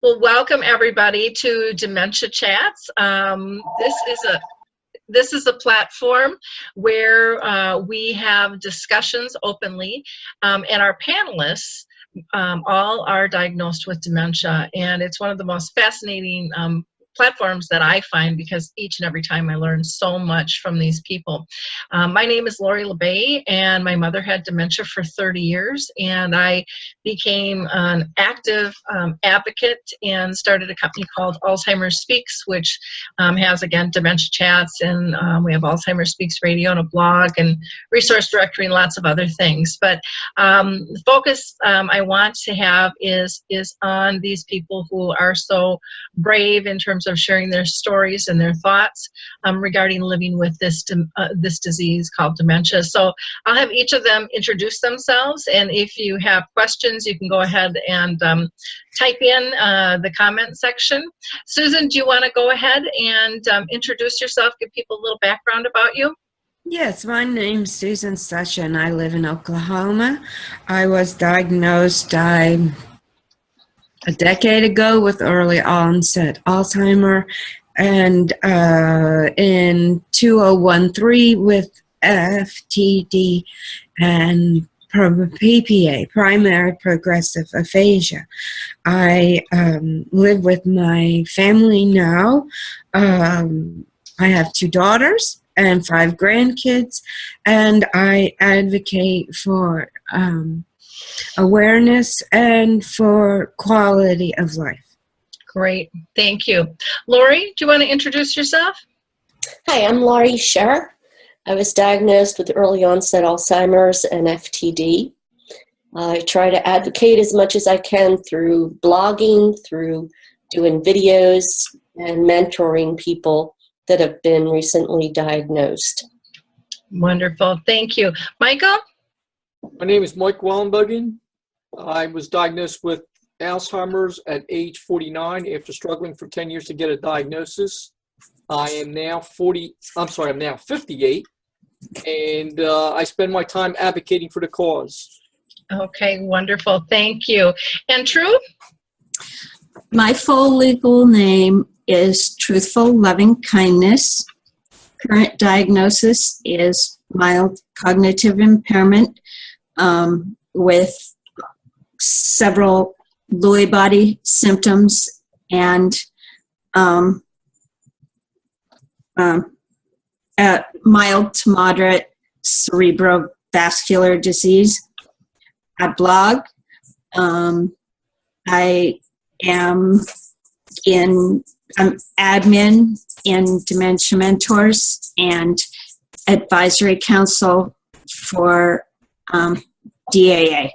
Well, welcome everybody to Dementia Chats. This is a platform where we have discussions openly, and our panelists all are diagnosed with dementia, and it's one of the most fascinating platforms that I find, because each and every time I learn so much from these people. My name is Laurie Scherrer, and my mother had dementia for 30 years, and I became an active advocate and started a company called Alzheimer's Speaks, which has, again, dementia chats, and we have Alzheimer's Speaks radio and a blog and resource directory and lots of other things. But the focus I want to have is on these people who are so brave in terms of sharing their stories and their thoughts regarding living with this disease called dementia. So I'll have each of them introduce themselves, and if you have questions, you can go ahead and type in the comment section. Susan, do you want to go ahead and introduce yourself, give people a little background about you? Yes, my name's Susan Suchan. I live in Oklahoma. I was diagnosed a decade ago with early onset Alzheimer, and in 2013 with FTD and PPA, primary progressive aphasia. I live with my family now. I have 2 daughters and 5 grandkids, and I advocate for awareness and for quality of life. Great, thank you. Laurie, do you want to introduce yourself? Hi, I'm Laurie Scherrer. I was diagnosed with early onset Alzheimer's and FTD. I try to advocate as much as I can through blogging, through doing videos, and mentoring people that have been recently diagnosed. Wonderful, thank you. Michael? My name is Mike Ellenbogen. I was diagnosed with Alzheimer's at age 49 after struggling for 10 years to get a diagnosis. I'm now 58, and I spend my time advocating for the cause. Okay, wonderful, thank you. And True? My full legal name is Truthful Loving Kindness. Current diagnosis is mild cognitive impairment with several Lewy body symptoms and mild to moderate cerebrovascular disease. I blog. I am I'm admin in Dementia Mentors and advisory council for DAA.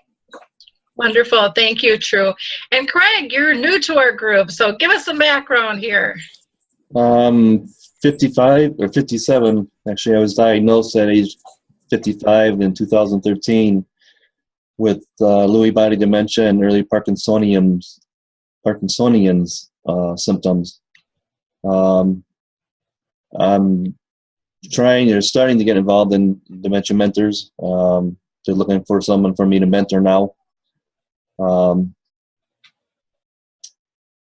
Wonderful, thank you, True. And Craig, you're new to our group, so give us some background here. 55 or 57, actually. I was diagnosed at age 55 in 2013 with Lewy body dementia and early Parkinsonian's symptoms. I'm starting to get involved in Dementia Mentors. They're looking for someone for me to mentor now. I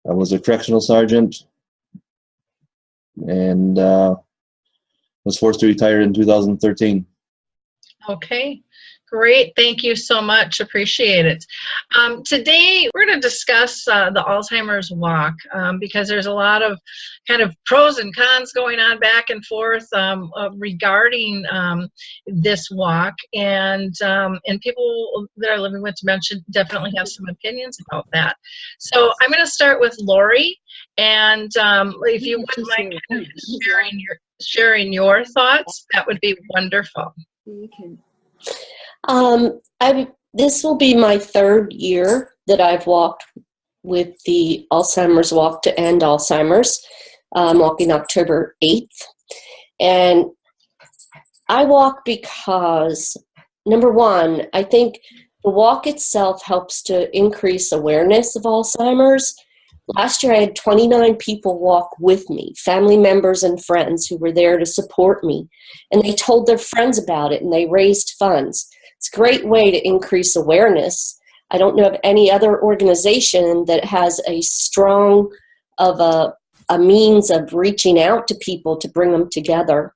was a correctional sergeant, and was forced to retire in 2013. Okay, great. Thank you so much. Appreciate it. Today, we're going to discuss the Alzheimer's walk because there's a lot of kind of pros and cons going on back and forth regarding this walk, and people that are living with dementia definitely have some opinions about that. So I'm going to start with Laurie, and if you wouldn't mind kind of sharing your thoughts, that would be wonderful. This will be my 3rd year that I've walked with the Alzheimer's Walk to End Alzheimer's, walking October 8th. And I walk because, number one, I think the walk itself helps to increase awareness of Alzheimer's. Last year I had 29 people walk with me, family members and friends who were there to support me, and they told their friends about it and they raised funds. It's a great way to increase awareness. I don't know of any other organization that has a strong of a means of reaching out to people to bring them together.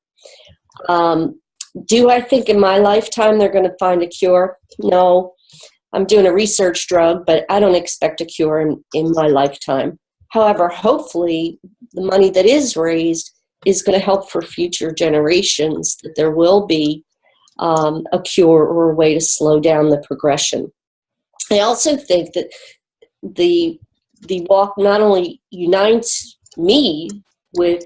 Do I think in my lifetime they're going to find a cure? No. I'm doing a research drug, but I don't expect a cure in my lifetime. However, hopefully the money that is raised is going to help for future generations, that there will be a cure or a way to slow down the progression. I also think that the walk not only unites me with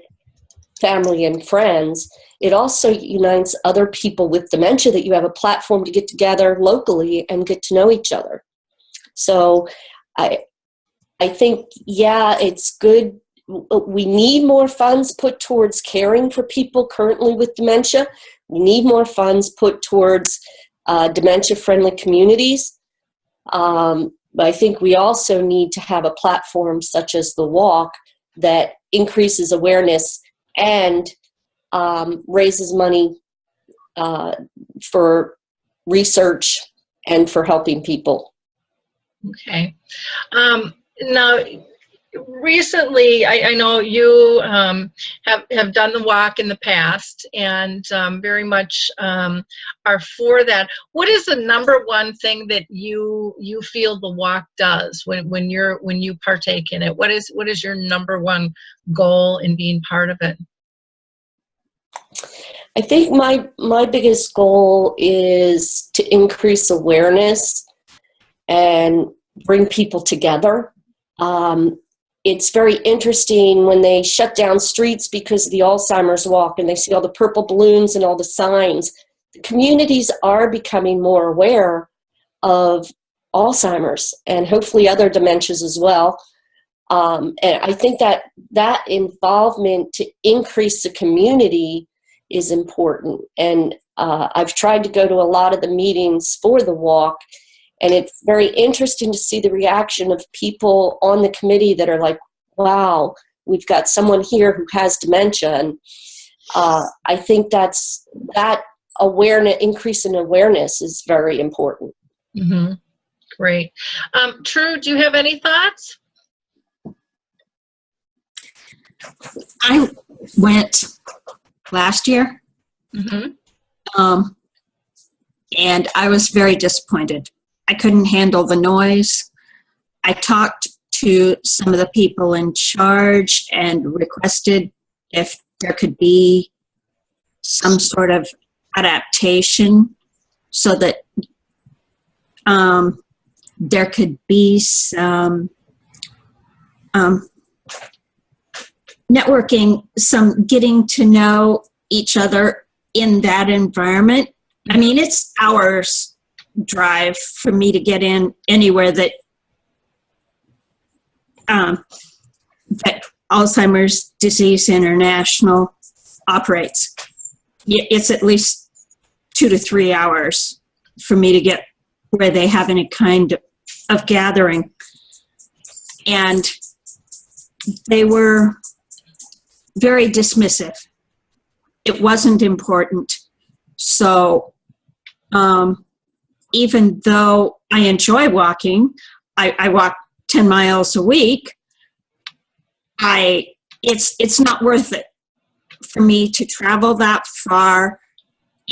family and friends, it also unites other people with dementia, that you have a platform to get together locally and get to know each other. So I think, yeah, it's good. We need more funds put towards caring for people currently with dementia. We need more funds put towards dementia-friendly communities. But I think we also need to have a platform such as the Walk that increases awareness and raises money for research and for helping people. Okay. Now, recently, I know you have done the walk in the past, and very much are for that. What is the number one thing that you feel the walk does when you partake in it? What is your number one goal in being part of it? I think my biggest goal is to increase awareness and bring people together. It's very interesting when they shut down streets because of the Alzheimer's walk and they see all the purple balloons and all the signs. The communities are becoming more aware of Alzheimer's and hopefully other dementias as well. And I think that involvement to increase the community is important. And I've tried to go to a lot of the meetings for the walk, and it's very interesting to see the reaction of people on the committee that are like, wow, we've got someone here who has dementia. And I think that awareness, increase in awareness is very important. Mm-hmm. Great. True, do you have any thoughts? I went last year, and I was very disappointed. I couldn't handle the noise. I talked to some of the people in charge and requested if there could be some sort of adaptation so that there could be some networking, some getting to know each other in that environment. I mean, it's hours drive for me to get in anywhere that that Alzheimer's Disease International operates. It's at least 2 to 3 hours for me to get where they have any kind of gathering. And they were very dismissive. It wasn't important. So even though I enjoy walking, I walk 10 miles a week, it's not worth it for me to travel that far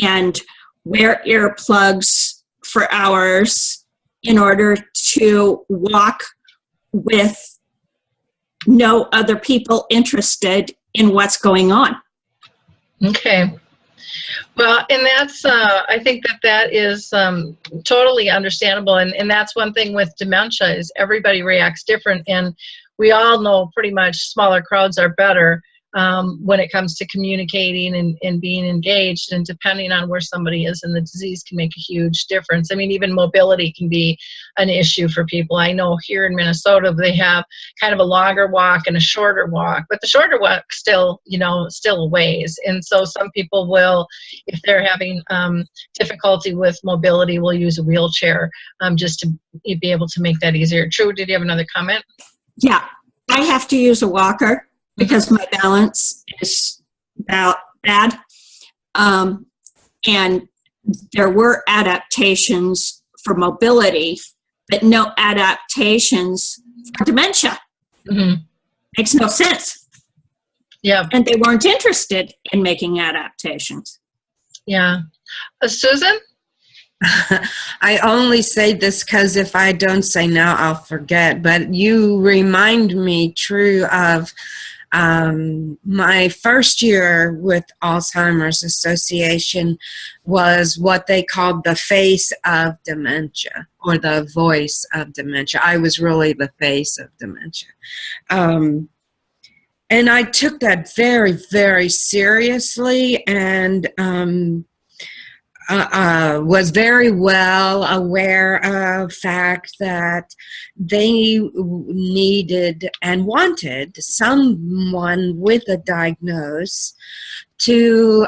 and wear earplugs for hours in order to walk with no other people interested in what's going on. Okay. Well, and that's, I think that is totally understandable. And that's one thing with dementia is everybody reacts different. And we all know pretty much smaller crowds are better when it comes to communicating and being engaged. And depending on where somebody is in the disease can make a huge difference. I mean, even mobility can be an issue for people. I know here in Minnesota, they have kind of a longer walk and a shorter walk, but the shorter walk still, still a ways. And so some people will, if they're having difficulty with mobility, will use a wheelchair just to be able to make that easier. True, did you have another comment? Yeah, I have to use a walker because my balance is about bad. And there were adaptations for mobility but no adaptations for dementia. Mhm. Makes no sense. Yeah. And they weren't interested in making adaptations. Yeah. Susan? I only say this because if I don't say now, I'll forget. But you remind me, True, of my first year with Alzheimer's Association was what they called the face of dementia, or the voice of dementia. I was really the face of dementia. And I took that very, very seriously, and was very well aware of the fact that they needed and wanted someone with a diagnosis to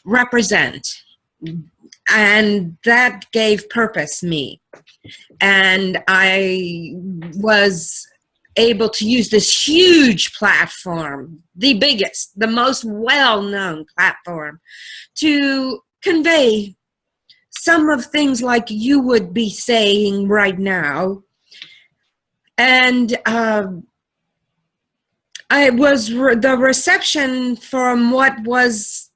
represent. And that gave purpose me. And I was able to use this huge platform, the biggest, the most well-known platform, to convey some of things like you would be saying right now. And the reception from what was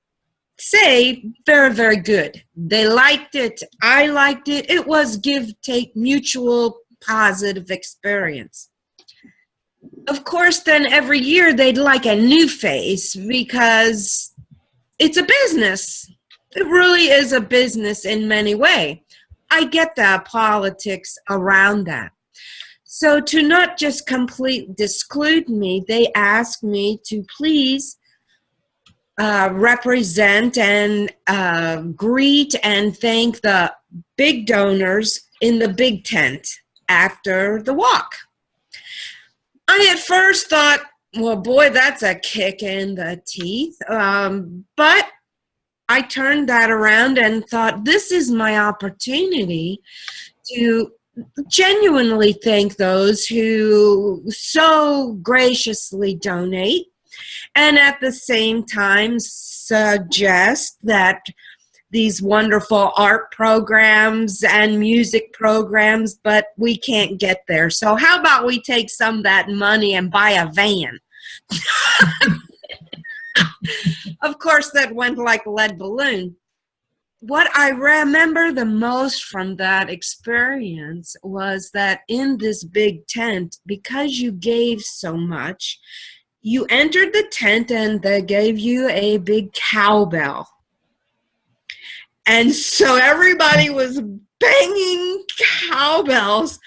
said, very, very good. They liked it. I liked it. It was give, take, mutual positive experience. Of course, then every year they'd like a new face because it's a business. It really is a business in many ways. I get the politics around that. So to not just completely exclude me, they asked me to please represent and greet and thank the big donors in the big tent after the walk. I at first thought, well, boy, that's a kick in the teeth. But I turned that around and thought, this is my opportunity to genuinely thank those who so graciously donate, and at the same time suggest that these wonderful art programs and music programs, but we can't get there. So how about we take some of that money and buy a van? Of course, that went like a lead balloon. What I remember the most from that experience was that in this big tent, because you gave so much, you entered the tent and they gave you a big cowbell. And so everybody was banging cowbells.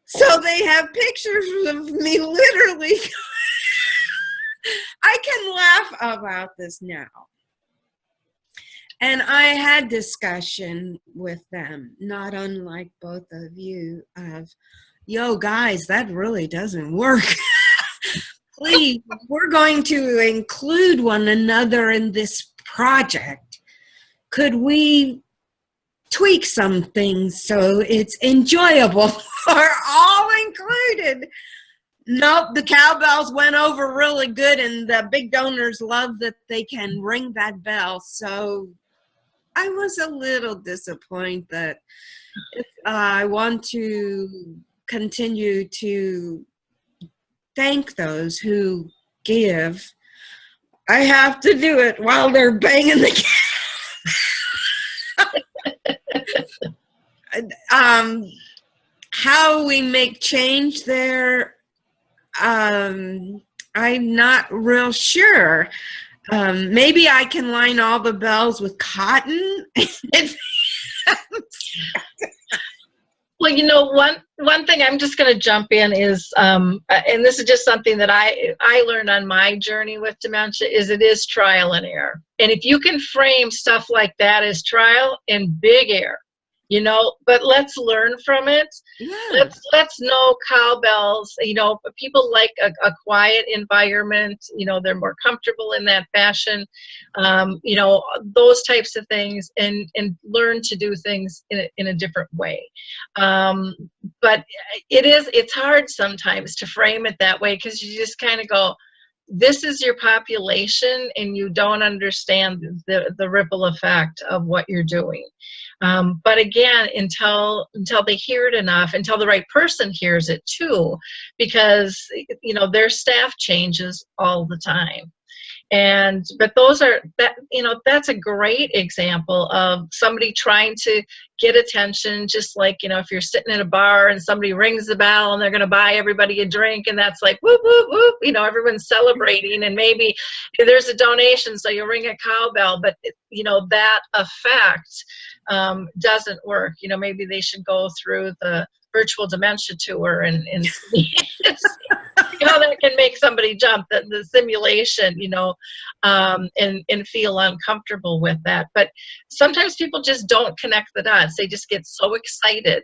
So they have pictures of me literally. I can laugh about this now. And I had discussion with them, not unlike both of you, of, yo, guys, that really doesn't work. Please, we're going to include one another in this project. Could we tweak some things so it's enjoyable for all included? Nope, the cowbells went over really good, and the big donors love that they can ring that bell. So I was a little disappointed that if I want to continue to thank those who give, I have to do it while they're banging the how we make change there, I'm not real sure. Maybe I can line all the bells with cotton. Well, you know, one thing I'm just going to jump in is, and this is just something that I learned on my journey with dementia, is it is trial and error. And if you can frame stuff like that as trial and big error, you know, but let's learn from it. Yeah. Let's know cowbells. You know, people like a quiet environment. You know, they're more comfortable in that fashion. You know, those types of things, and learn to do things in a different way. But it's hard sometimes to frame it that way, because you just kind of go, this is your population, and you don't understand the ripple effect of what you're doing. But again, until they hear it enough, until the right person hears it too, because, you know, their staff changes all the time. But that's a great example of somebody trying to get attention, just like, you know, if you're sitting in a bar and somebody rings the bell and they're going to buy everybody a drink, and that's like, whoop, whoop, whoop, you know, everyone's celebrating, and maybe there's a donation, so you'll ring a cowbell, but, you know, that effect doesn't work. You know, maybe they should go through the virtual dementia tour and see how that can make somebody jump, the simulation, you know, and feel uncomfortable with that. But sometimes people just don't connect the dots. They just get so excited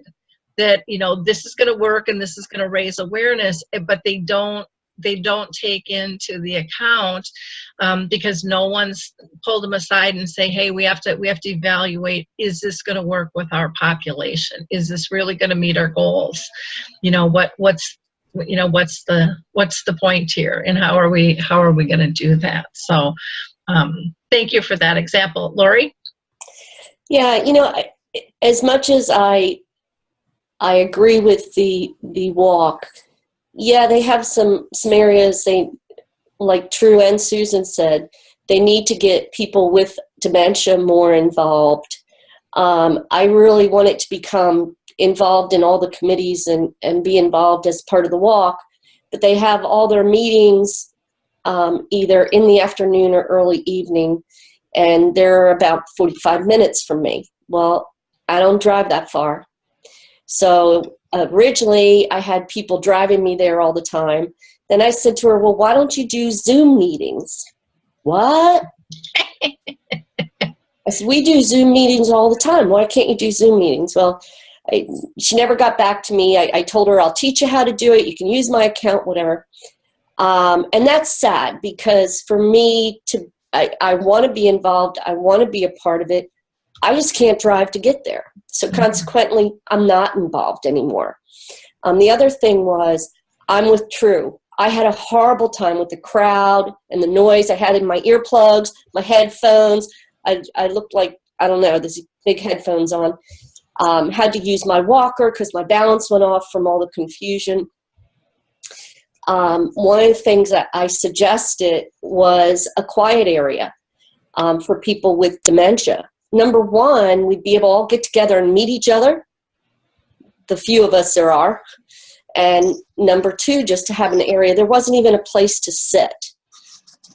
that, you know, this is going to work and this is going to raise awareness, but they don't take into the account, because no one's pulled them aside and say, hey, we have to evaluate, is this going to work with our population? Is this really going to meet our goals? You know, what's the point here, and how are we going to do that? So thank you for that example. Laurie? Yeah, you know, as much as I agree with the walk, yeah, they have some areas, they, like True and Susan said, they need to get people with dementia more involved. I really want it to become involved in all the committees and be involved as part of the walk, but they have all their meetings either in the afternoon or early evening, and they're about 45 minutes from me. Well, I don't drive that far. So originally I had people driving me there all the time. Then I said to her, well, why don't you do Zoom meetings? What? I said, we do Zoom meetings all the time. Why can't you do Zoom meetings? Well, she never got back to me. I told her, I'll teach you how to do it. You can use my account, whatever. And that's sad, because for me, I want to be involved. I want to be a part of it. I just can't drive to get there. So consequently, I'm not involved anymore. The other thing was, I'm with True. I had a horrible time with the crowd and the noise. I had in my earplugs, my headphones. I looked like, I don't know, these big headphones on. Had to use my walker because my balance went off from all the confusion. One of the things that I suggested was a quiet area for people with dementia. Number one, we'd be able to all get together and meet each other, the few of us there are. And number two, just to have an area. There wasn't even a place to sit.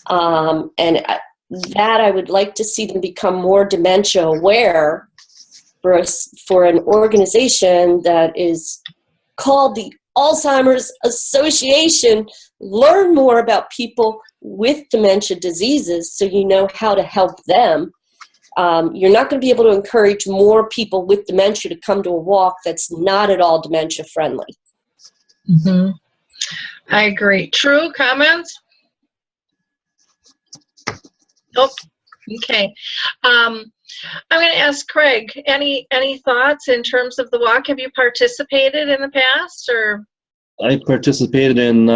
And that I would like to see them become more dementia aware for an organization that is called the Alzheimer's Association. Learn more about people with dementia diseases so you know how to help them. You're not going to be able to encourage more people with dementia to come to a walk that's not at all dementia friendly. Mm-hmm. I agree. True comments? Nope. Okay. I'm going to ask Craig, any thoughts in terms of the walk? Have you participated in the past, or? I participated in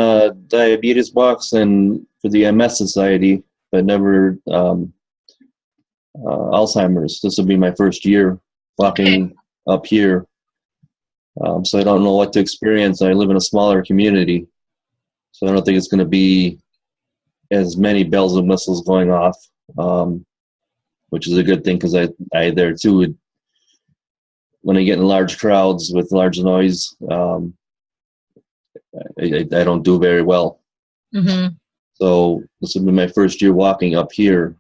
diabetes walks and for the MS Society, but never Alzheimer's. This will be my first year walking up here. So I don't know what to experience. I live in a smaller community, so I don't think it's going to be as many bells and whistles going off, which is a good thing, because I there too, when I get in large crowds with large noise, I don't do very well. Mm-hmm. So this will be my first year walking up here,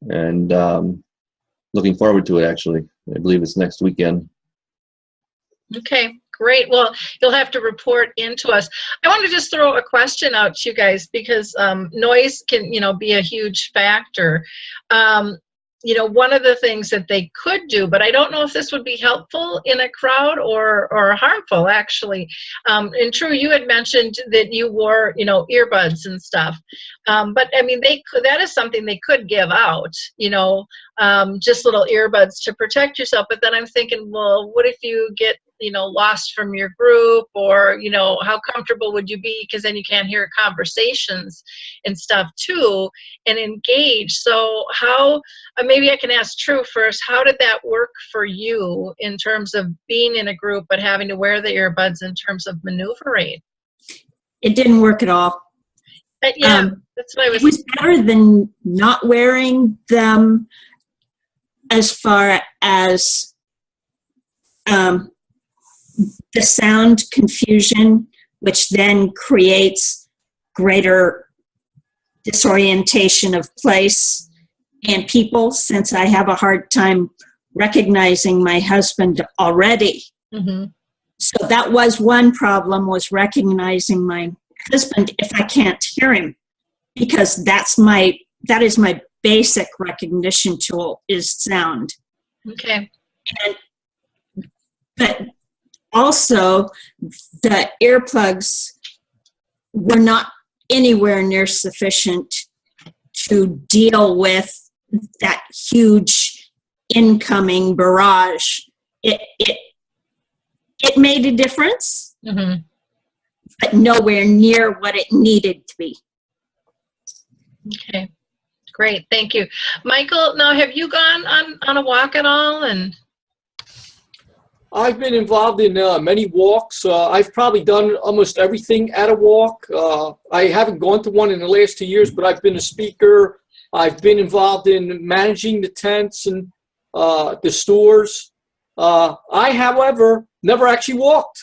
and looking forward to it, actually. I believe it's next weekend. Okay, great. Well, you'll have to report into us. I want to just throw a question out to you guys, because noise can, be a huge factor. One of the things that they could do, but I don't know if this would be helpful in a crowd or harmful, actually. And True, you had mentioned that you wore, earbuds and stuff. But I mean, that is something they could give out, just little earbuds to protect yourself. But then I'm thinking, well, what if you get, lost from your group, or, how comfortable would you be? Because then you can't hear conversations and stuff too, and engage. So how, maybe I can ask True first, how did that work for you in terms of being in a group, but having to wear the earbuds in terms of maneuvering? It didn't work at all. Yeah, that's what I was. It was better than not wearing them as far as the sound confusion, which then creates greater disorientation of place and people, since I have a hard time recognizing my husband already. Mm-hmm. So that was one problem, was recognizing my husband if I can't hear him, because that is my basic recognition tool, is sound. Okay. But also the earplugs were not anywhere near sufficient to deal with that huge incoming barrage. It made a difference, Mm-hmm. but nowhere near what it needed to be. Okay, great, thank you. Michael, now have you gone on a walk at all? And I've been involved in many walks. I've probably done almost everything at a walk. I haven't gone to one in the last 2 years, but I've been a speaker. I've been involved in managing the tents and the stores. I, however, never actually walked.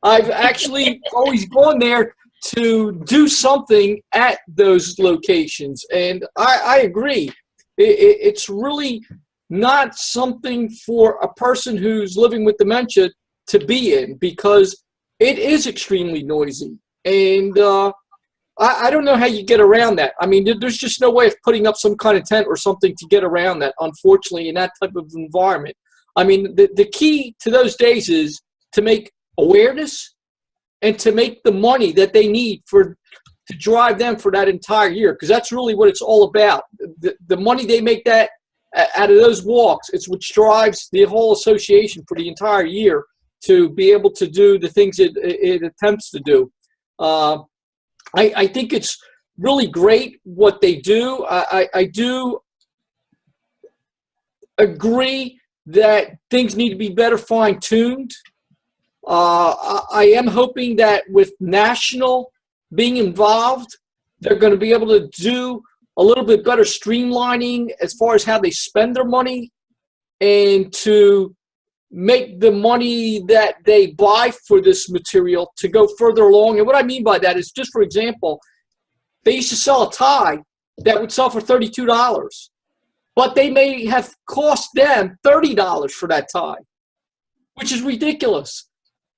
I've actually always gone there to do something at those locations. And I agree. It's really not something for a person who's living with dementia to be in, because it is extremely noisy. And I don't know how you get around that. I mean, there's just no way of putting up some kind of tent or something to get around that, unfortunately, in that type of environment. I mean, the key to those days is to make awareness and to make the money that they need to drive them for that entire year, because that's really what it's all about. The money they make that out of those walks, it's what drives the whole association for the entire year to be able to do the things it attempts to do. I think it's really great what they do. I do agree that things need to be better fine-tuned. I am hoping that with national being involved, they're going to be able to do a little bit better streamlining as far as how they spend their money, and to make the money that they buy for this material to go further along. And what I mean by that is, just for example, they used to sell a tie that would sell for $32, but they may have cost them $30 for that tie, which is ridiculous,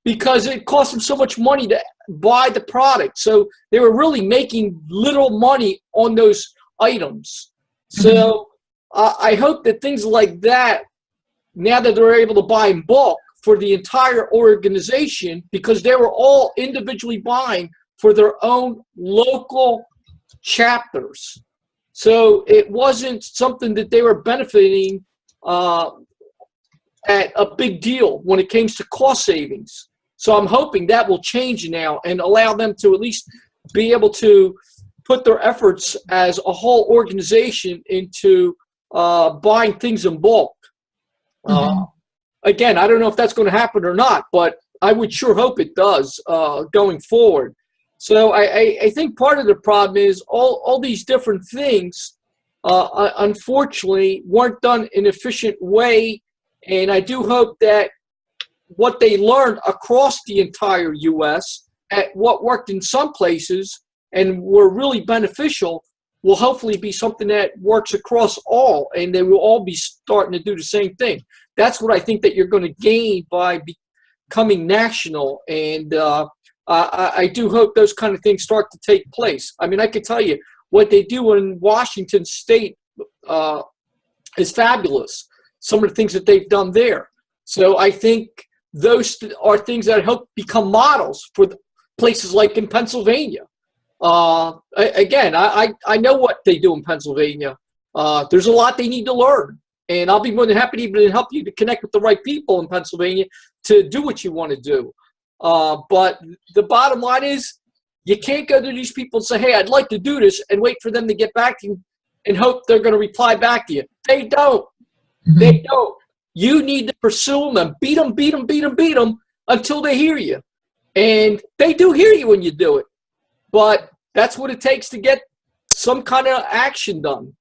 because it cost them so much money to buy the product. So they were really making little money on those items. So I hope that things like that, now that they're able to buy in bulk for the entire organization, because they were all individually buying for their own local chapters. So it wasn't something that they were benefiting at a big deal when it came to cost savings. So I'm hoping that will change now and allow them to at least be able to put their efforts as a whole organization into buying things in bulk. Again, I don't know if that's going to happen or not, but I would sure hope it does going forward. So I think part of the problem is all these different things, unfortunately, weren't done in an efficient way. And I do hope that what they learned across the entire U.S. at what worked in some places and were really beneficial will hopefully be something that works across all, and they will all be starting to do the same thing. That's what I think that you're going to gain by becoming national, and I do hope those kind of things start to take place. I mean, I can tell you what they do in Washington State is fabulous, some of the things that they've done there. So I think those are things that help become models for places like in Pennsylvania. Again, I know what they do in Pennsylvania. There's a lot they need to learn, and I'll be more than happy to even help you to connect with the right people in Pennsylvania to do what you want to do. But the bottom line is, you can't go to these people and say, hey, I'd like to do this, and wait for them to get back to you and hope they're going to reply back to you. They don't. They don't. You need to pursue them and beat them until they hear you. And they do hear you when you do it. But that's what it takes to get some kind of action done.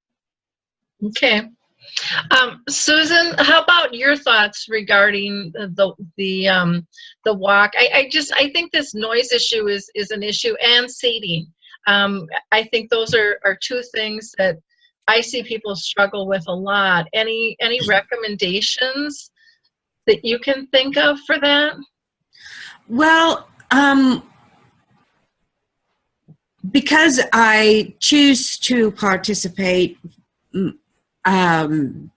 Okay. Susan, how about your thoughts regarding the walk? I think this noise issue is an issue, and seating. I think those are two things that I see people struggle with a lot. Any recommendations that you can think of for that? Well, because I choose to participate, and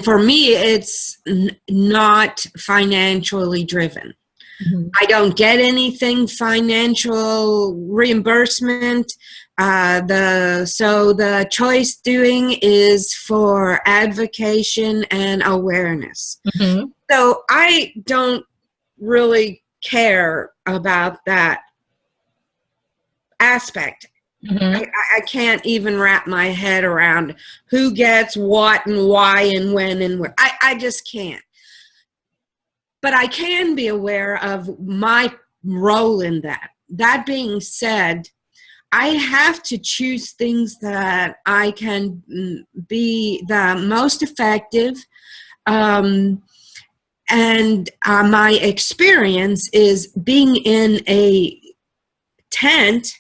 for me, it's not financially driven. Mm-hmm. I don't get anything financial reimbursement. So the choice doing is for advocation and awareness. Mm-hmm. So I don't really care about that aspect. Mm-hmm. I can't even wrap my head around who gets what and why and when and where. I just can't. But I can be aware of my role in that. That being said, I have to choose things that I can be the most effective. And my experience is being in a tent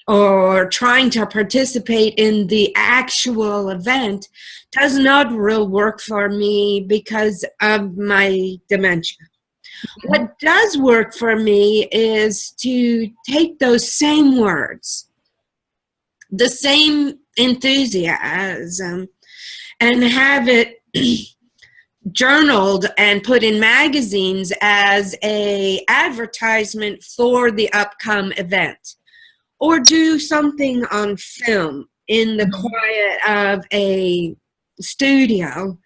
or trying to participate in the actual event does not really work for me because of my dementia. Mm-hmm. What does work for me is to take those same words, the same enthusiasm, and have it journaled and put in magazines as a advertisement for the upcoming event. Or do something on film in the quiet of a studio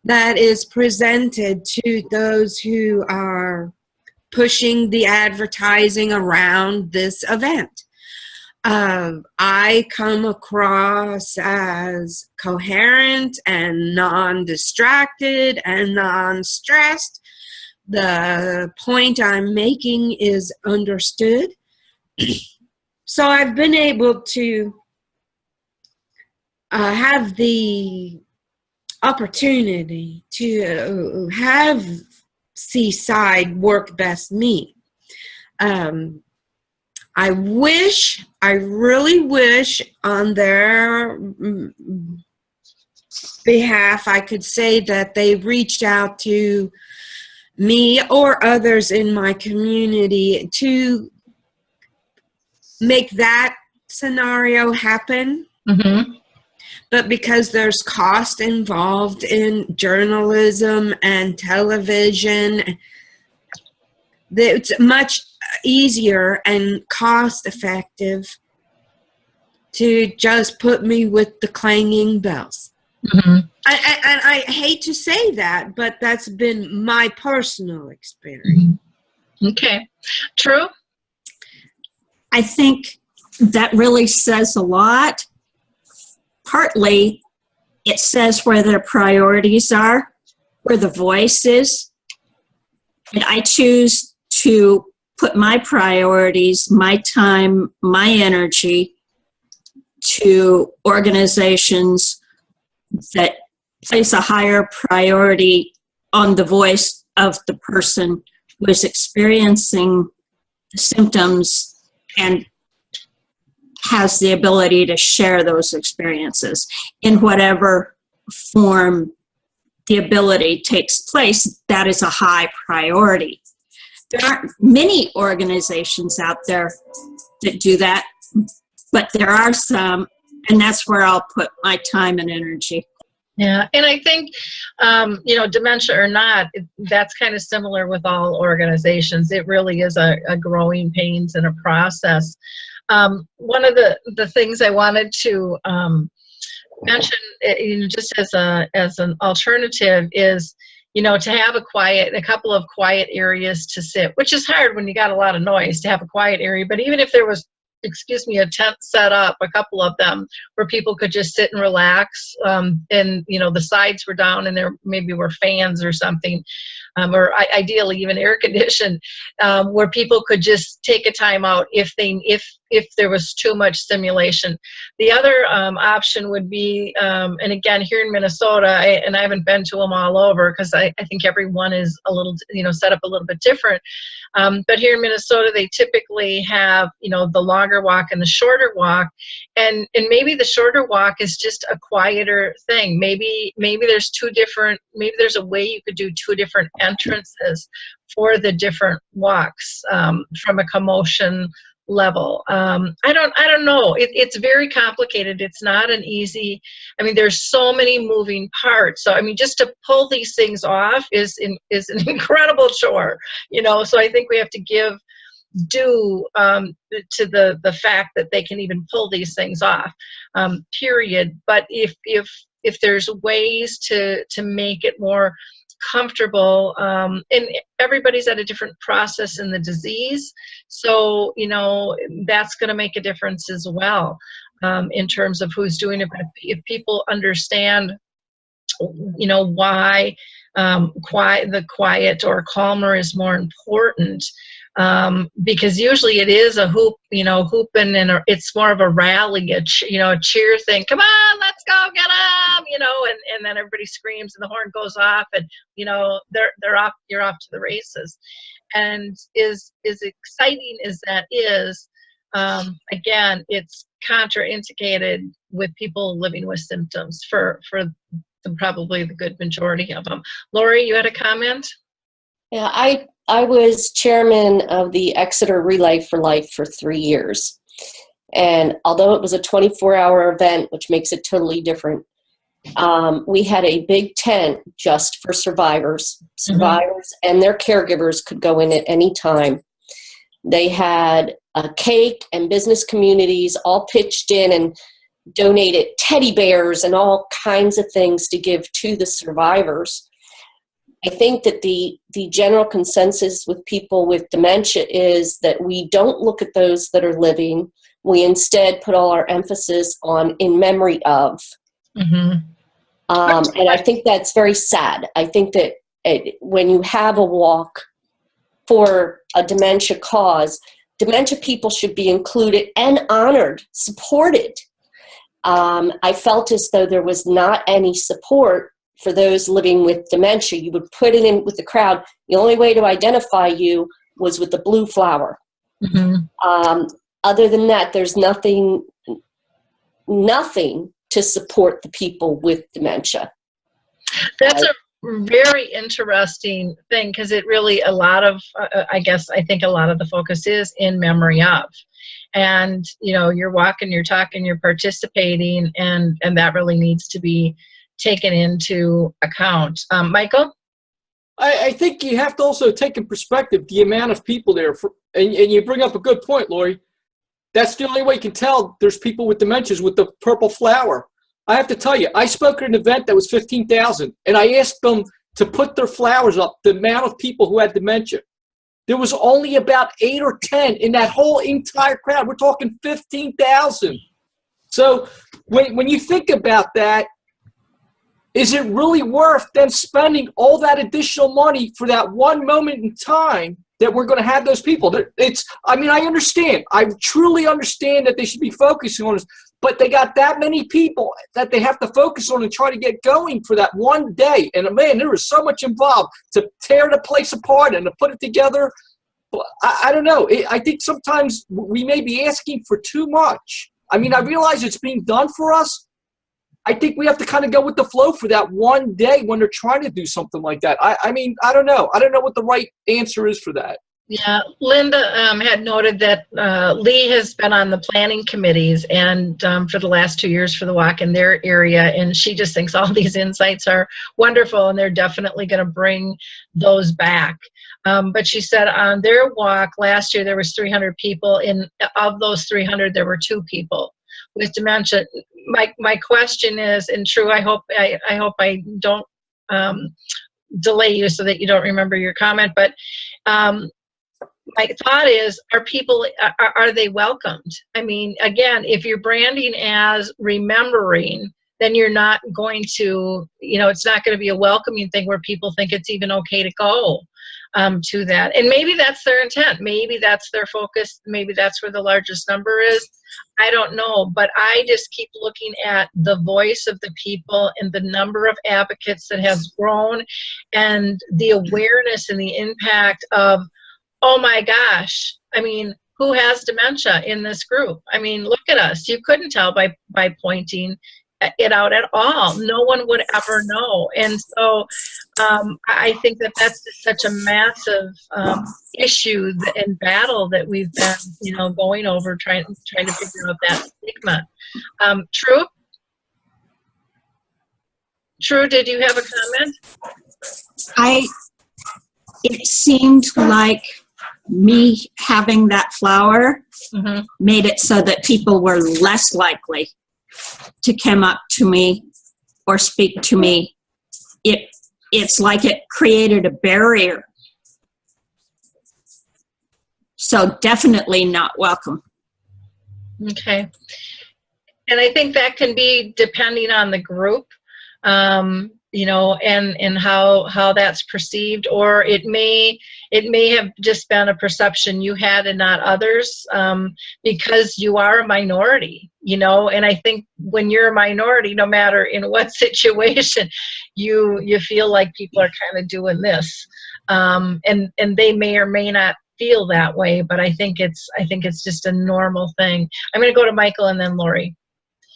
that is presented to those who are pushing the advertising around this event. I come across as coherent and non-distracted and non-stressed. The point I'm making is understood. So I've been able to have the opportunity to have Seaside work best me. I really wish on their behalf I could say that they reached out to me or others in my community to make that scenario happen. Mm-hmm. But because there's cost involved in journalism and television, it's much easier and cost effective to just put me with the clanging bells. Mm-hmm. And I hate to say that, but that's been my personal experience. Okay. True? I think that really says a lot. Partly, it says where their priorities are, where the voice is. And I choose to put my priorities, my time, my energy to organizations that place a higher priority on the voice of the person who is experiencing the symptoms and has the ability to share those experiences in whatever form the ability takes place. That is a high priority. There aren't many organizations out there that do that, but there are some, and that's where I'll put my time and energy. Yeah, and I think, dementia or not, that's kind of similar with all organizations. It really is a growing pains and a process. One of the things I wanted to mention, just as an alternative, is, to have a couple of quiet areas to sit, which is hard when you got a lot of noise to have a quiet area. But even if there was, a tent set up, a couple of them, where people could just sit and relax, and the sides were down and there maybe were fans or something, or ideally even air conditioned, where people could just take a time out if there was too much stimulation. The other option would be, and again, here in Minnesota, and I haven't been to them all over because I think everyone is a little, set up a little bit different. But here in Minnesota, they typically have, the longer walk and the shorter walk. And maybe the shorter walk is just a quieter thing. Maybe there's there's a way you could do two different entrances for the different walks, from a commotion level. I don't know. It's very complicated. It's not an easy, there's so many moving parts. So, just to pull these things off is an incredible chore, so I think we have to give due to the fact that they can even pull these things off, period. But if there's ways to make it more comfortable, and everybody's at a different process in the disease, so that's going to make a difference as well, in terms of who's doing it. But if people understand why the quiet or calmer is more important, because usually it is a hooping, and it's more of a rally, a cheer thing. Come on, let's go get them, and then everybody screams and the horn goes off, and they're off. You're off to the races. And as exciting as that is, again, it's contraindicated with people living with symptoms for probably the good majority of them. Laurie, you had a comment? Yeah, I was chairman of the Exeter Relay for Life for 3 years. And although it was a 24-hour event, which makes it totally different, we had a big tent just for survivors. Survivors and their caregivers could go in at any time. They had a cake, and business communities all pitched in and donated teddy bears and all kinds of things to give to the survivors. I think that the general consensus with people with dementia is that we don't look at those that are living. We instead put all our emphasis on in memory of. And I think that's very sad. I think that when you have a walk for a dementia cause, dementia people should be included and honored, supported. I felt as though there was not any support for those living with dementia. You would put it in with the crowd. The only way to identify you was with the blue flower. Other than that, there's nothing to support the people with dementia. That's a very interesting thing, because it really, a lot of, I think a lot of the focus is in memory of. And, you're walking, you're talking, you're participating, and that really needs to be taken into account. Michael? I think you have to also take in perspective the amount of people there. And you bring up a good point, Laurie. That's the only way you can tell there's people with dementias with the purple flower. I have to tell you, I spoke at an event that was 15,000, and I asked them to put their flowers up, the amount of people who had dementia. There was only about 8 or 10 in that whole entire crowd. We're talking 15,000. So when you think about that, is it really worth them spending all that additional money for that one moment in time that we're going to have those people? I understand. I truly understand that they should be focusing on this, but they got that many people that they have to focus on and try to get going for that one day. And man, there is so much involved to tear the place apart and to put it together. I don't know. I think sometimes we may be asking for too much. I realize it's being done for us. I think we have to kind of go with the flow for that one day when they're trying to do something like that. I don't know. I don't know what the right answer is for that. Yeah, Linda had noted that Lee has been on the planning committees and for the last 2 years for the walk in their area, and she just thinks all these insights are wonderful, and they're definitely going to bring those back. But she said on their walk last year there was 300 people. Of those 300, there were 2 people with dementia. My question is, and true, I hope I don't delay you so that you don't remember your comment, but my thought is, are they welcomed? I mean, again, if you're branding as remembering, then you're not going to, it's not going to be a welcoming thing where people think it's even okay to go to that. And maybe that's their intent. Maybe that's their focus. Maybe that's where the largest number is. I don't know. But I just keep looking at the voice of the people and the number of advocates that has grown, and the awareness and the impact of, oh my gosh, I mean, who has dementia in this group? I mean, look at us. You couldn't tell by pointing it out at all. No one would ever know. And so I think that that's just such a massive issue and battle that we've been, going over, trying to figure out that stigma. True, did you have a comment? It seemed like me having that flower made it so that people were less likely to come up to me or speak to me. It's like it created a barrier. So definitely not welcome. Okay. And I think that can be depending on the group, and how that's perceived, or it may have just been a perception you had and not others, because you are a minority, and I think when you're a minority, no matter in what situation, you feel like people are kind of doing this, and they may or may not feel that way, but I think it's just a normal thing. I'm going to go to Michael and then Laurie.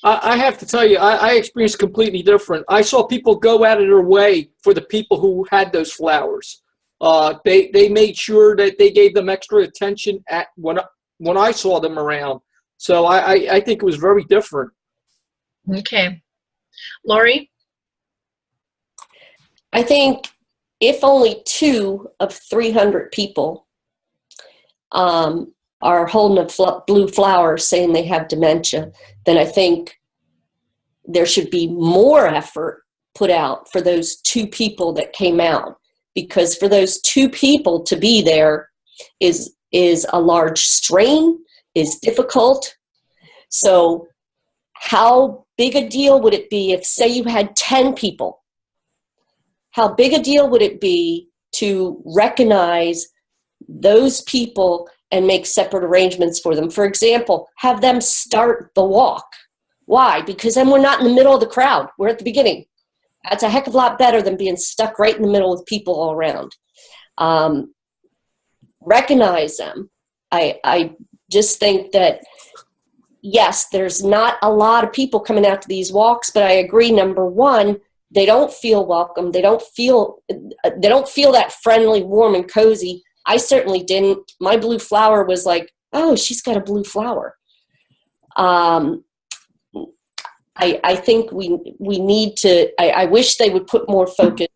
I have to tell you, I experienced completely different. I saw people go out of their way for the people who had those flowers. They made sure that they gave them extra attention when I saw them around. So I think it was very different. Okay. Laurie? I think if only 2 of 300 people are holding a blue flower saying they have dementia, then I think there should be more effort put out for those 2 people that came out, because for those 2 people to be there is a large strain, is difficult. So how big a deal would it be if, say, you had 10 people? How big a deal would it be to recognize those people and make separate arrangements for them? For example, have them start the walk. Why? Because then we're not in the middle of the crowd. We're at the beginning. That's a heck of a lot better than being stuck right in the middle with people all around. Recognize them. I just think that, yes, there's not a lot of people coming out to these walks, but I agree, number one, they don't feel welcome. They don't feel that friendly, warm, and cozy. I certainly didn't. My blue flower was like, oh, she's got a blue flower. I think we need to, I wish they would put more focus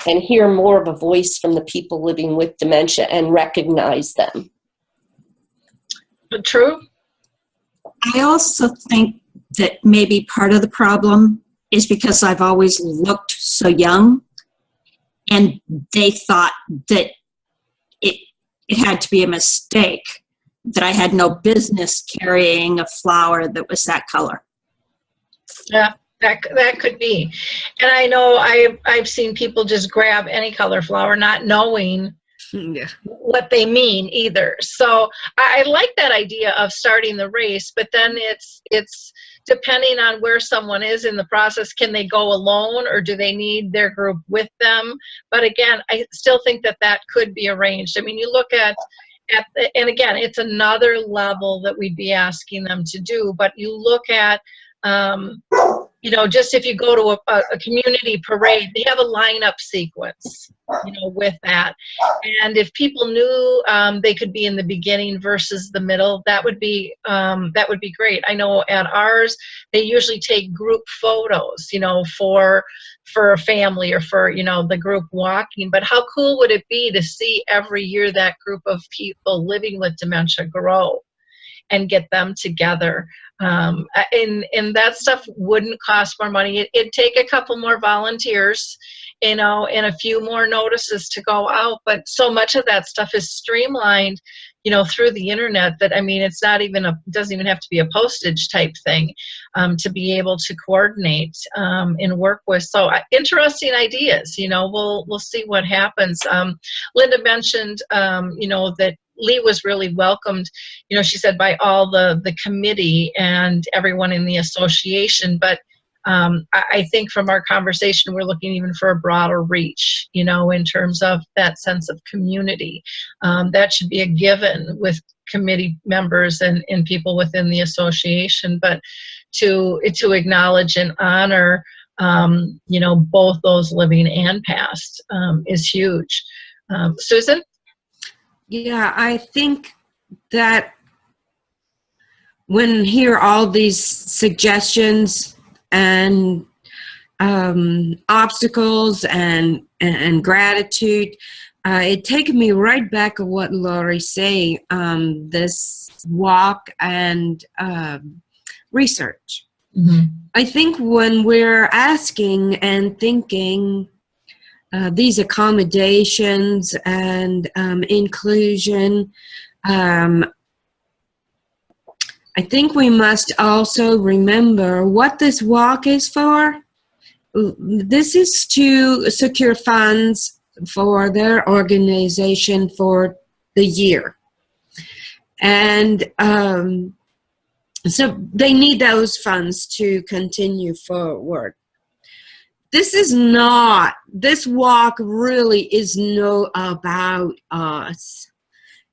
and hear more of a voice from the people living with dementia and recognize them. True. I also think that maybe part of the problem is because I've always looked so young, and they thought that it had to be a mistake, that I had no business carrying a flower that was that color. Yeah, that could be. And I know I've seen people just grab any color flower, not knowing what they mean either. So I like that idea of starting the race, but then it's depending on where someone is in the process. Can they go alone, or do they need their group with them? But again, I still think that could be arranged. I mean, you look at and again, it's another level that we'd be asking them to do, but you look at just if you go to a community parade, they have a lineup sequence, with that. And if people knew they could be in the beginning versus the middle, that would be great. I know at ours, they usually take group photos, for a family or for, the group walking. But how cool would it be to see every year that group of people living with dementia grow and get them together? And that stuff wouldn't cost more money. It'd take a couple more volunteers, you know, and a few more notices to go out. But so much of that stuff is streamlined, you know, through the internet that, I mean, it's not even doesn't even have to be a postage type thing to be able to coordinate and work with. So interesting ideas, you know, we'll see what happens. Linda mentioned, you know, that Lee was really welcomed, you know, she said, by all the committee and everyone in the association. But I think from our conversation, we're looking even for a broader reach, you know, in terms of that sense of community. That should be a given with committee members and people within the association. But to acknowledge and honor, you know, both those living and past is huge. Susan? Yeah, I think that when hear all these suggestions and obstacles and gratitude, it takes me right back to what Laurie say, this walk and research. Mm-hmm. I think when we're asking and thinking these accommodations and inclusion, I think we must also remember what this walk is for. This is to secure funds for their organization for the year. And so they need those funds to continue forward. This walk really is not about us.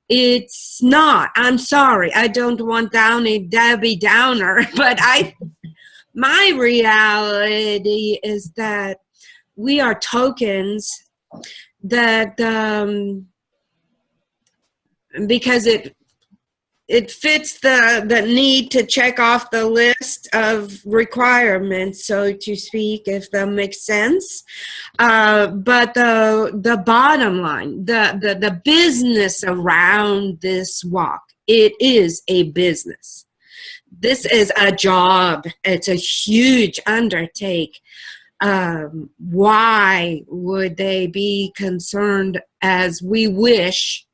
It's not. I'm sorry. I don't want Debbie Downer, but my reality is that we are tokens that because it fits the need to check off the list of requirements, so to speak, if that makes sense. But the bottom line, the business around this walk, it is a business. This is a job. It's a huge undertake. Why would they be concerned as we wish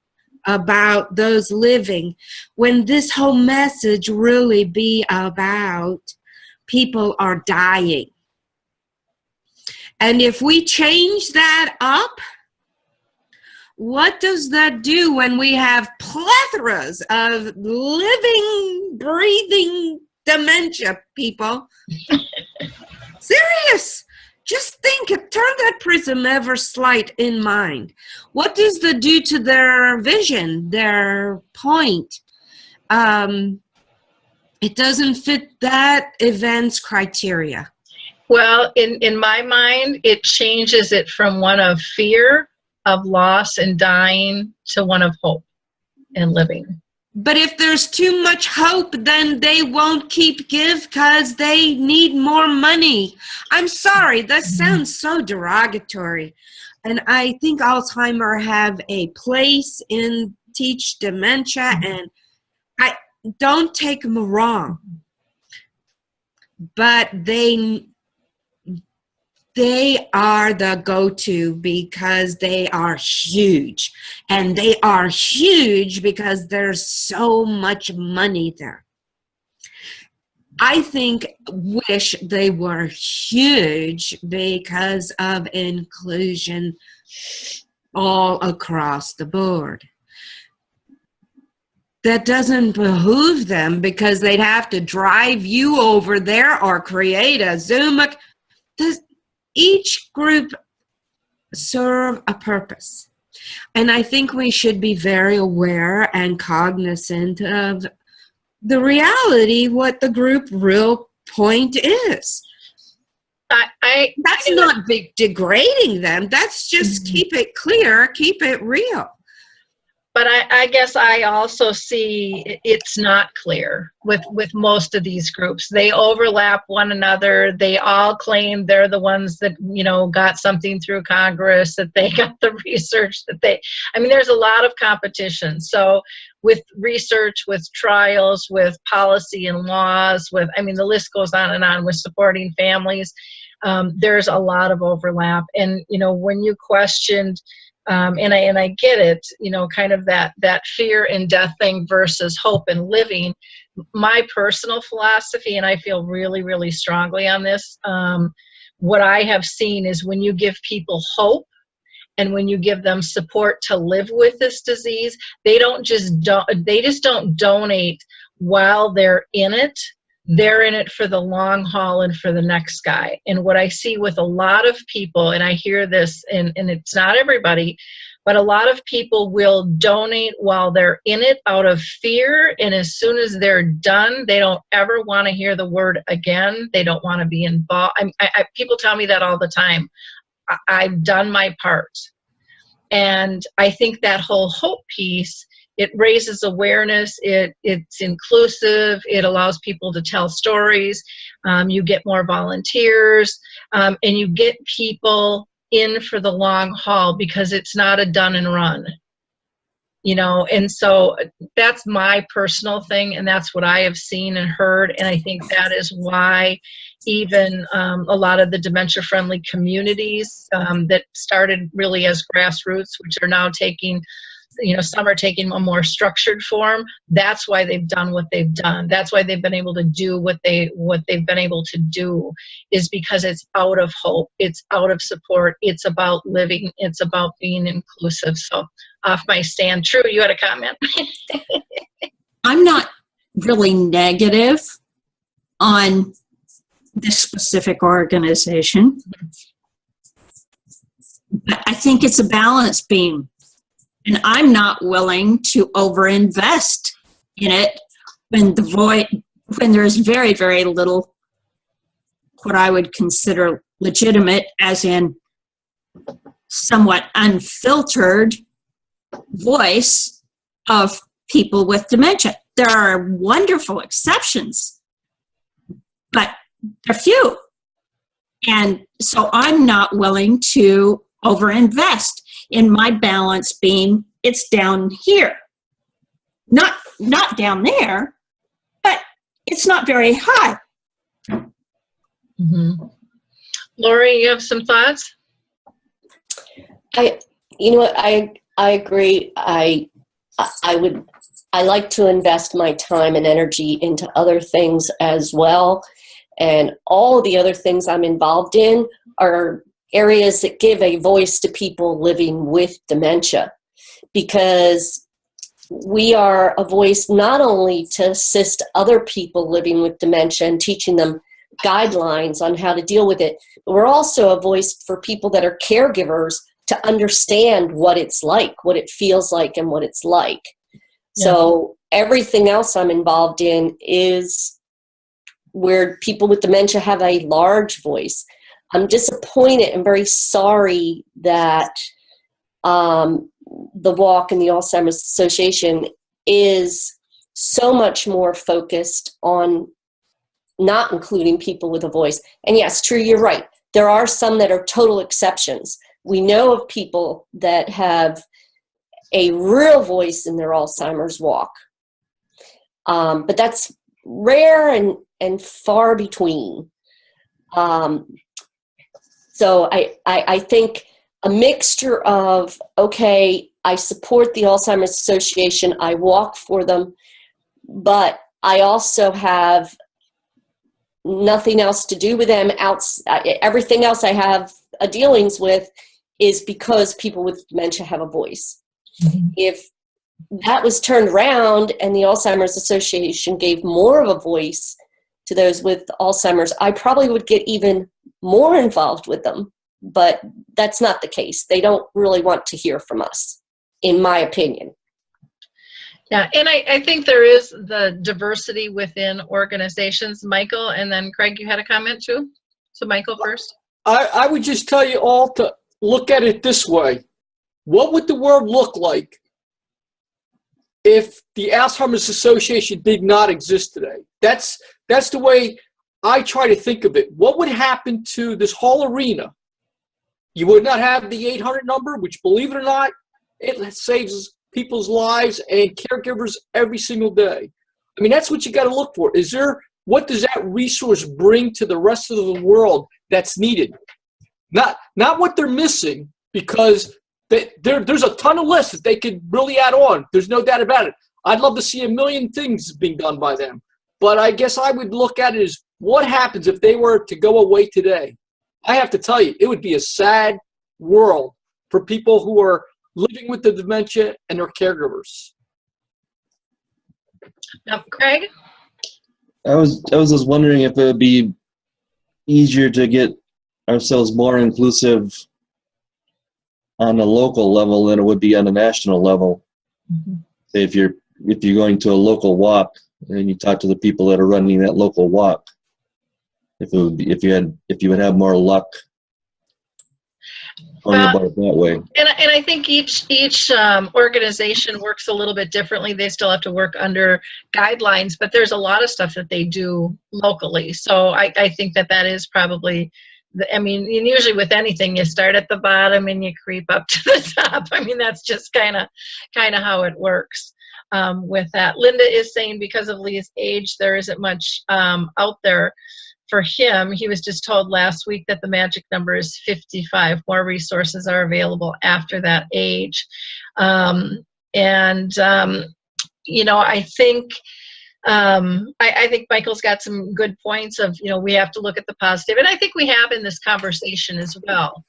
about those living when this whole message really be about people are dying? And if we change that up, what does that do when we have plethora of living, breathing dementia people? Serious. Just think, turn that prism ever slight in mind. What does that do to their vision, their point? It doesn't fit that event's criteria. Well, in my mind, it changes it from one of fear, of loss and dying, to one of hope and living. But if there's too much hope, then they won't keep give because they need more money. I'm sorry, that sounds so derogatory. And I think Alzheimer have a place in Teach Dementia, and I don't take them wrong. But they are the go-to because they are huge. And they are huge because there's so much money there. I wish they were huge because of inclusion all across the board. That doesn't behoove them because they'd have to drive you over there or create a Zoom. Each group serve a purpose. And I think we should be very aware and cognizant of the reality, what the group real point is. That's not degrading them. That's just keep it clear, keep it real. But I guess I also see it's not clear with most of these groups. They overlap one another. They all claim they're the ones that, you know, got something through Congress, that they got the research there's a lot of competition. So with research, with trials, with policy and laws, the list goes on and on, with supporting families. there's a lot of overlap. And, you know, when you questioned, and I get it, you know, kind of that fear and death thing versus hope and living. My personal philosophy, and I feel really, really strongly on this, what I have seen is when you give people hope and when you give them support to live with this disease, they just don't donate while they're in it. They're in it for the long haul and for the next guy. And what I see with a lot of people, and I hear this, and it's not everybody, but a lot of people will donate while they're in it out of fear. And as soon as they're done, they don't ever want to hear the word again. They don't want to be involved. People tell me that all the time. I've done my part. And I think that whole hope piece, it raises awareness, it's inclusive, it allows people to tell stories, you get more volunteers, and you get people in for the long haul because it's not a done and run. You know, and so that's my personal thing, and that's what I have seen and heard, and I think that is why even a lot of the dementia-friendly communities that started really as grassroots, which are now taking, you know, some are taking a more structured form. That's why they've done what they've done. That's why they've been able to do what they've been able to do, is because it's out of hope, it's out of support, it's about living, it's about being inclusive. So off my stand. True, you had a comment. I'm not really negative on this specific organization, but I think it's a balance beam. And I'm not willing to overinvest in it when there's very, very little what I would consider legitimate, as in somewhat unfiltered voice of people with dementia. There are wonderful exceptions, but they're few. And so I'm not willing to overinvest. In my balance beam, it's down here. Not down there, but it's not very high. Mm-hmm. Laurie, you have some thoughts? You know what, I agree. I like to invest my time and energy into other things as well. And all the other things I'm involved in are areas that give a voice to people living with dementia, because we are a voice not only to assist other people living with dementia and teaching them guidelines on how to deal with it, but we're also a voice for people that are caregivers to understand what it's like, what it feels like, and what it's like. Yeah. So everything else I'm involved in is where people with dementia have a large voice. I'm disappointed and very sorry that the Walk and the Alzheimer's Association is so much more focused on not including people with a voice. And yes, true, you're right. There are some that are total exceptions. We know of people that have a real voice in their Alzheimer's walk. But that's rare and far between. So I think a mixture of, okay, I support the Alzheimer's Association, I walk for them, but I also have nothing else to do with them. Everything else I have dealings with is because people with dementia have a voice. Mm-hmm. If that was turned around and the Alzheimer's Association gave more of a voice to those with Alzheimer's, I probably would get even more involved with them. But that's not the case. They don't really want to hear from us, in my opinion. Yeah, and I think there is the diversity within organizations. Michael, and then Craig, you had a comment too? So Michael first. I would just tell you all to look at it this way. What would the world look like if the Alzheimer's Association did not exist today? That's the way I try to think of it. What would happen to this whole arena? You would not have the 800 number, which, believe it or not, it saves people's lives and caregivers every single day. I mean, that's what you got to look for. Is there what does that resource bring to the rest of the world that's needed? Not what they're missing, because there's a ton of lists that they could really add on. There's no doubt about it. I'd love to see a million things being done by them. But I guess I would look at it as, what happens if they were to go away today? I have to tell you, it would be a sad world for people who are living with the dementia and their caregivers. Craig? I was just wondering if it would be easier to get ourselves more inclusive on a local level than it would be on a national level. Mm-hmm. Say if you're going to a local walk and you talk to the people that are running that local walk, if you would have more luck going about it that way. And I think each organization works a little bit differently. They still have to work under guidelines, but there's a lot of stuff that they do locally. So I think that is probably, I mean, usually with anything, you start at the bottom and you creep up to the top. I mean, that's just kind of how it works with that. Linda is saying because of Lee's age, there isn't much out there for him. He was just told last week that the magic number is 55. More resources are available after that age. I think I think Michael's got some good points of, we have to look at the positive. And I think we have in this conversation as well.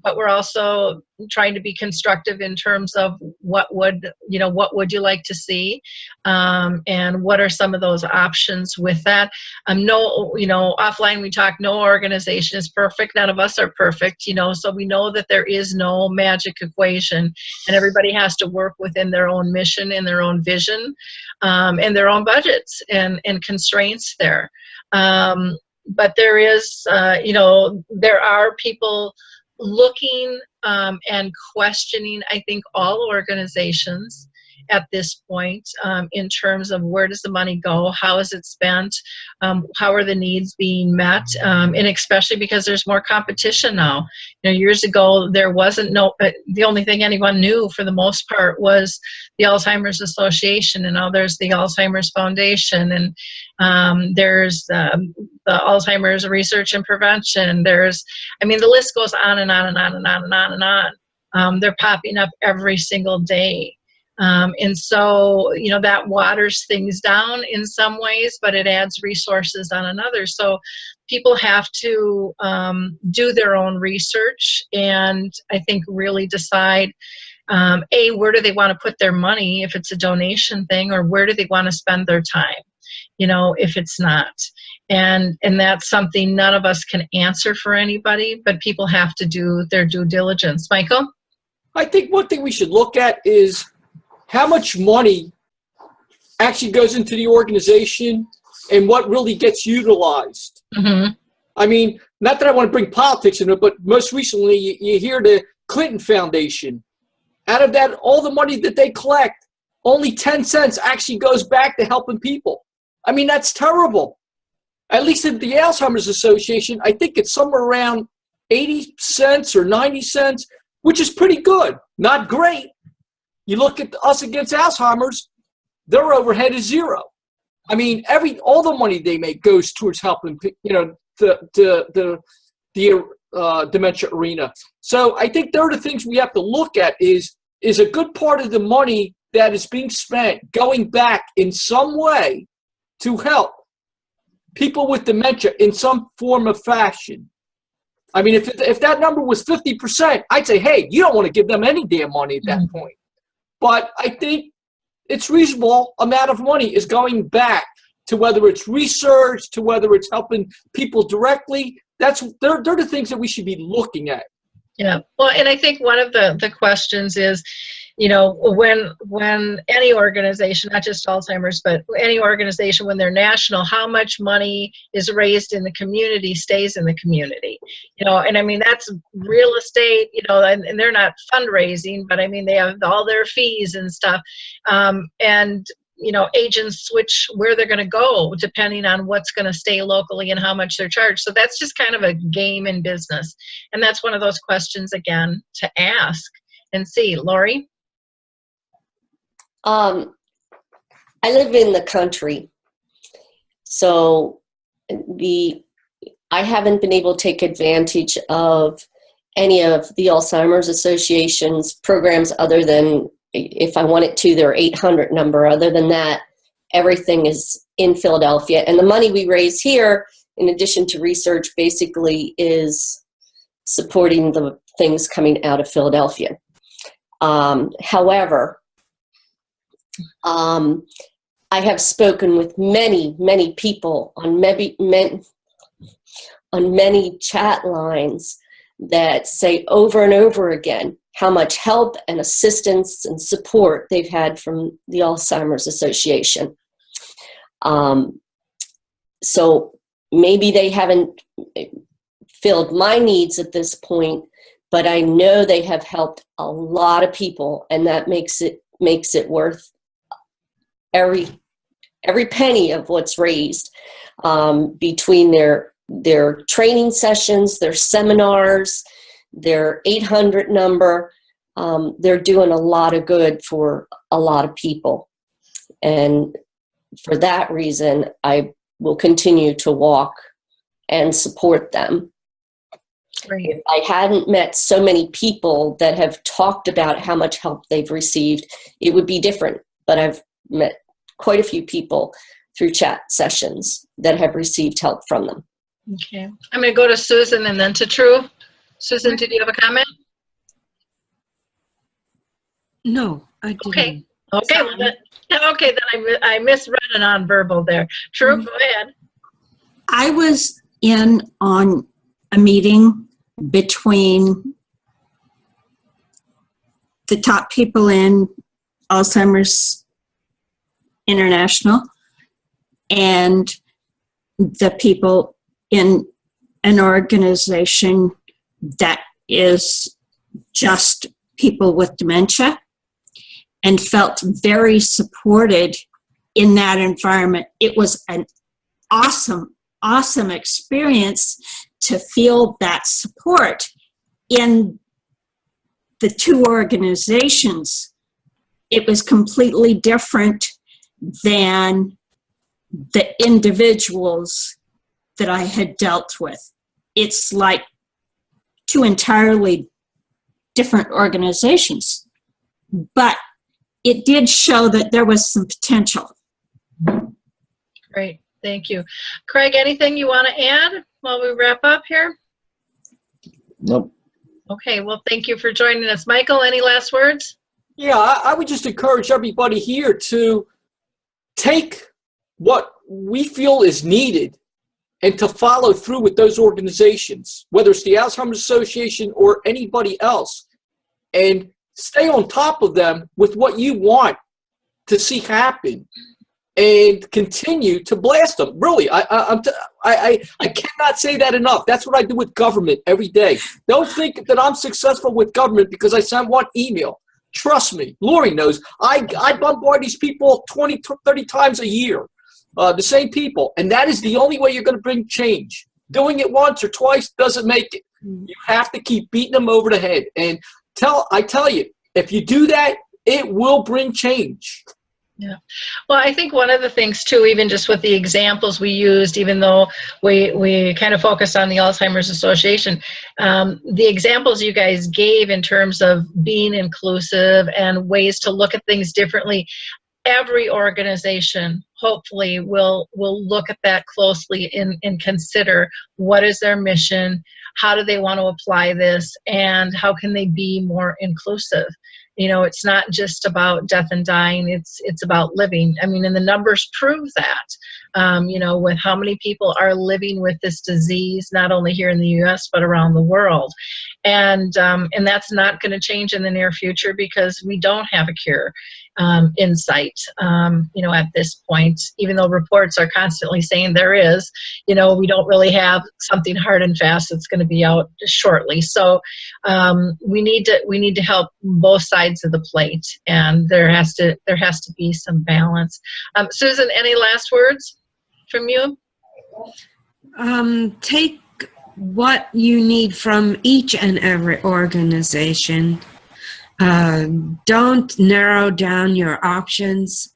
But we're also trying to be constructive in terms of what would you like to see, and what are some of those options with that. Offline we talk, no organization is perfect. None of us are perfect, so we know that there is no magic equation, and everybody has to work within their own mission and their own vision, and their own budgets and constraints there. But there is, there are people looking and questioning, I think, all organizations at this point, in terms of where does the money go, how is it spent, how are the needs being met, and especially because there's more competition now. Years ago there wasn't the only thing anyone knew for the most part was the Alzheimer's Association, and now there's the Alzheimer's Foundation, and there's the Alzheimer's Research and Prevention. The list goes on and on and on and on and on and on. They're popping up every single day. And so, that waters things down in some ways, but it adds resources on another. So people have to do their own research, and I think really decide, where do they want to put their money if it's a donation thing, or where do they want to spend their time, if it's not. And that's something none of us can answer for anybody, but people have to do their due diligence. Michael? I think one thing we should look at is how much money actually goes into the organization and what really gets utilized. Mm-hmm. Not that I want to bring politics into it, but most recently you hear the Clinton Foundation. Out of that, all the money that they collect, only 10 cents actually goes back to helping people. That's terrible. At least at the Alzheimer's Association, I think it's somewhere around 80 cents or 90 cents, which is pretty good. Not great. You look at us against Alzheimer's, their overhead is zero. All the money they make goes towards helping, the dementia arena. So I think there are the things we have to look at is a good part of the money that is being spent going back in some way to help people with dementia in some form of fashion. If that number was 50%, I'd say, hey, you don't want to give them any damn money at that point. But I think it's reasonable amount of money is going back to whether it's research, to whether it's helping people directly. They're the things that we should be looking at. Yeah. Well, and I think one of the questions is, when any organization, not just Alzheimer's, but any organization, when they're national, how much money is raised in the community stays in the community, and that's real estate, and they're not fundraising, but they have all their fees and stuff. And agents switch where they're going to go depending on what's going to stay locally and how much they're charged. So that's just kind of a game in business. And that's one of those questions, again, to ask and see. Laurie? I live in the country. So I haven't been able to take advantage of any of the Alzheimer's Association's programs other than, if I wanted to, their 800 number. Other than that, everything is in Philadelphia. And the money we raise here, in addition to research, basically is supporting the things coming out of Philadelphia. However, I have spoken with many, many people on many chat lines that say over and over again how much help and assistance and support they've had from the Alzheimer's Association. So maybe they haven't filled my needs at this point, but I know they have helped a lot of people, and that makes it worth every penny of what's raised, between their training sessions, their seminars, their 800 number. They're doing a lot of good for a lot of people. And for that reason, I will continue to walk and support them. Great. If I hadn't met so many people that have talked about how much help they've received, it would be different. But I've met quite a few people through chat sessions that have received help from them. Okay. I'm going to go to Susan and then to True. Susan, did you have a comment? No, I didn't. Okay. Okay. Well, then I misread a nonverbal there. True, go ahead. I was in on a meeting between the top people in Alzheimer's International and the people in an organization that is just people with dementia, and felt very supported in that environment. It was an awesome experience to feel that support in the two organizations. It was completely different than the individuals that I had dealt with. It's like two entirely different organizations, but it did show that there was some potential. Great, thank you. Craig, anything you want to add while we wrap up here? Nope. Okay, well, thank you for joining us. Michael, any last words? Yeah, I would just encourage everybody here to take what we feel is needed and to follow through with those organizations, whether it's the Alzheimer's Association or anybody else, and stay on top of them with what you want to see happen and continue to blast them. Really, I cannot say that enough. That's what I do with government every day. Don't think that I'm successful with government because I send one email. Trust me, Laurie knows. I bombard these people 20, 30 times a year, the same people. And that is the only way you're going to bring change. Doing it once or twice doesn't make it. You have to keep beating them over the head. And I tell you, if you do that, it will bring change. Yeah. Well, I think one of the things too, even just with the examples we used, even though we kind of focused on the Alzheimer's Association, the examples you guys gave in terms of being inclusive and ways to look at things differently, every organization hopefully will look at that closely and consider what is their mission, how do they want to apply this, and how can they be more inclusive. You know, it's not just about death and dying, it's about living. I mean, and the numbers prove that, you know, with how many people are living with this disease, not only here in the US, but around the world. And that's not going to change in the near future because we don't have a cure in sight, you know, at this point, even though reports are constantly saying there is, you know, we don't really have something hard and fast that's going to be out shortly. So we need to help both sides of the plate, and there has to be some balance. Susan, any last words from you? Take what you need from each and every organization. Don't narrow down your options.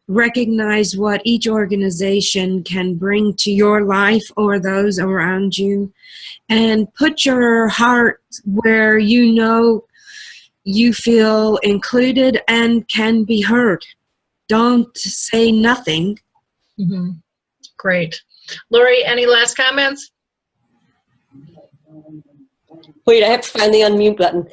recognize what each organization can bring to your life or those around you, and put your heart where you know you feel included and can be heard. Don't say nothing. Mm-hmm. Great. Laurie, any last comments? Wait, I have to find the unmute button.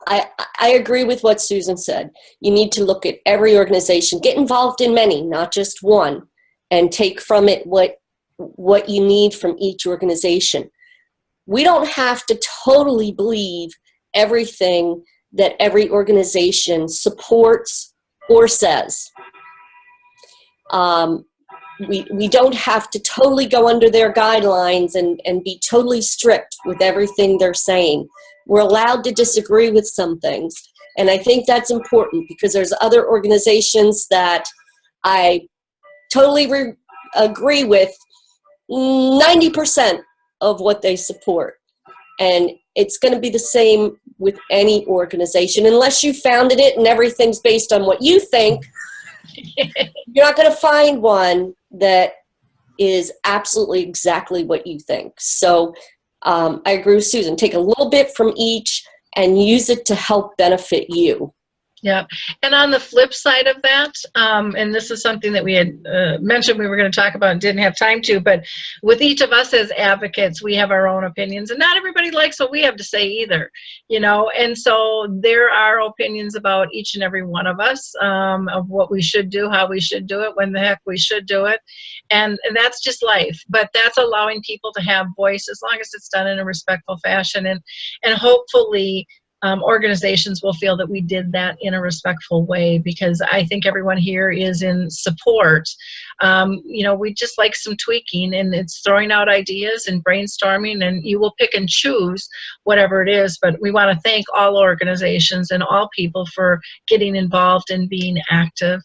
I agree with what Susan said. You need to look at every organization, get involved in many, not just one, and take from it what you need from each organization. We don't have to totally believe everything that every organization supports or says. We don't have to totally go under their guidelines and be totally strict with everything they're saying. We're allowed to disagree with some things. And I think that's important because there's other organizations that I totally agree with 90% of what they support. And it's going to be the same with any organization. Unless you founded it and everything's based on what you think, you're not going to find one that is absolutely exactly what you think. So I agree with Susan. Take a little bit from each and use it to help benefit you. Yeah. And on the flip side of that, and this is something that we had mentioned we were going to talk about and didn't have time to, but with each of us as advocates, we have our own opinions, and not everybody likes what we have to say either, you know, and so there are opinions about each and every one of us of what we should do, how we should do it, when the heck we should do it, and that's just life. But that's allowing people to have voice as long as it's done in a respectful fashion, and hopefully organizations will feel that we did that in a respectful way, because I think everyone here is in support. You know, we just like some tweaking, and it's throwing out ideas and brainstorming, and you will pick and choose whatever it is. But we want to thank all organizations and all people for getting involved and being active.